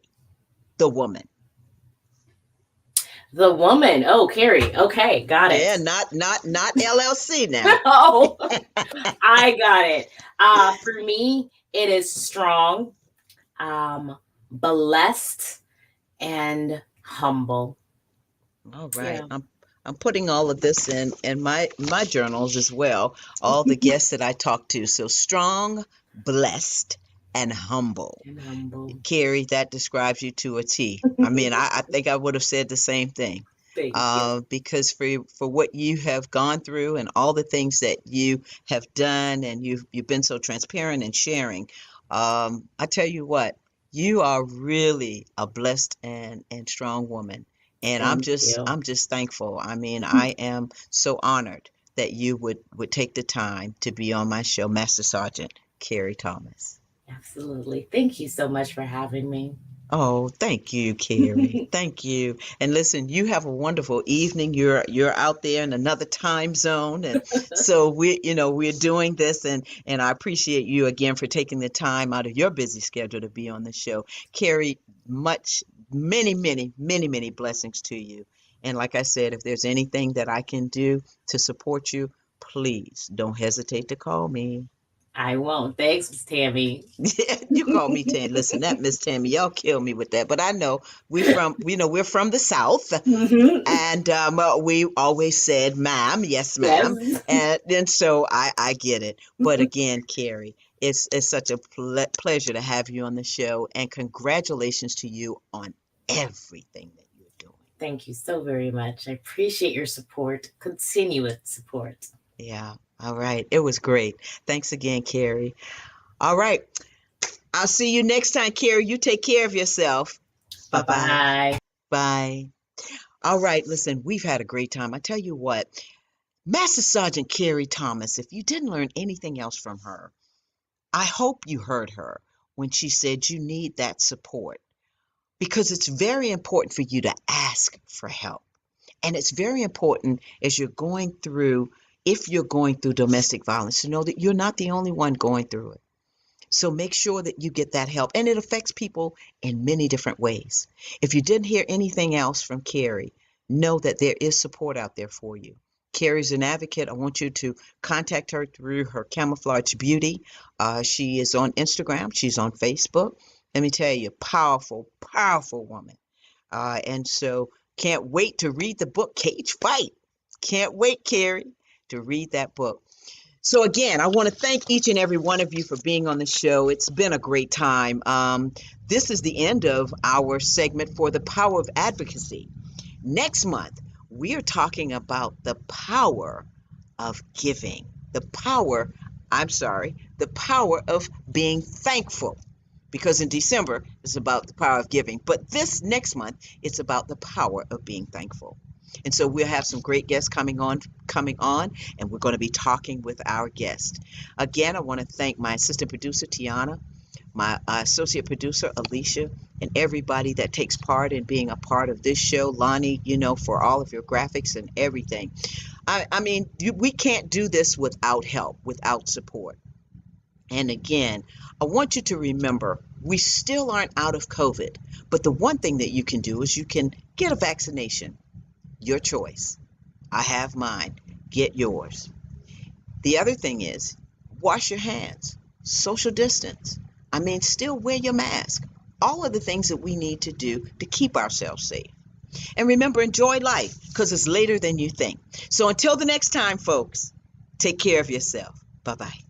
the woman. The woman. Oh, Cary. Okay, got Yeah, it. not LLC now. Oh, I got it. For me, it is strong, blessed, and humble. All right. Yeah. I'm putting all of this in my journals as well. All the guests that I talked to. So strong, blessed, and humble. And humble. Carrie, that describes you to a T. I mean, I think I would have said the same thing. Thank you. Because for what you have gone through and all the things that you have done, and you've been so transparent and sharing, I tell you what, you are really a blessed and strong woman, and Thank you. I'm just thankful. I mean, I am so honored that you would take the time to be on my show, Master Sergeant Cary Thomas. Absolutely. Thank you so much for having me. Oh, thank you, Cary. Thank you. And listen, you have a wonderful evening. You're out there in another time zone, and so we're doing this, and I appreciate you again for taking the time out of your busy schedule to be on the show. Cary, much, many blessings to you. And like I said, if there's anything that I can do to support you, please don't hesitate to call me. I won't. Thanks, Miss Tammy. Yeah, you call me Tammy. Listen, that Miss Tammy, y'all kill me with that. But I know we're from the South, Hmm. and we always said, "Ma'am, yes, ma'am," Yes. and so I get it. But again, Cary, it's such a pleasure to have you on the show, and congratulations to you on everything that you're doing. Thank you so very much. I appreciate your support, continuous support. Yeah. All right. It was great. Thanks again, Cary. All right. I'll see you next time, Cary. You take care of yourself. Bye Bye bye. bye. Bye. All right, listen, we've had a great time. I tell you what, Master Sergeant Cary Thomas, if you didn't learn anything else from her, I hope you heard her when she said you need that support because it's very important for you to ask for help. And it's very important as you're going through, if you're going through domestic violence, to know that you're not the only one going through it. So make sure that you get that help. And it affects people in many different ways. If you didn't hear anything else from Cary, know that there is support out there for you. Cary's an advocate. I want you to contact her through her Camouflage Beauty. She is on Instagram. She's on Facebook. Let me tell you, powerful, powerful woman. And so can't wait to read the book, Cage Fight. Can't wait, Cary, to read that book. So again, I want to thank each and every one of you for being on the show. It's been a great time. This is the end of our segment for the power of advocacy. Next month, we are talking about the power of giving. The power of being thankful. Because in December, it's about the power of giving. But this next month, it's about the power of being thankful. And so we'll have some great guests coming on, and we're going to be talking with our guest. Again, I want to thank my assistant producer, Tiana, my associate producer, Alicia, and everybody that takes part in being a part of this show. Lonnie, for all of your graphics and everything. I mean, we can't do this without help, without support. And again, I want you to remember we still aren't out of COVID, but the one thing that you can do is you can get a vaccination. Your choice. I have mine. Get yours. The other thing is wash your hands, social distance. I mean, still wear your mask. All of the things that we need to do to keep ourselves safe. And remember, enjoy life because it's later than you think. So until the next time, folks, take care of yourself. Bye bye.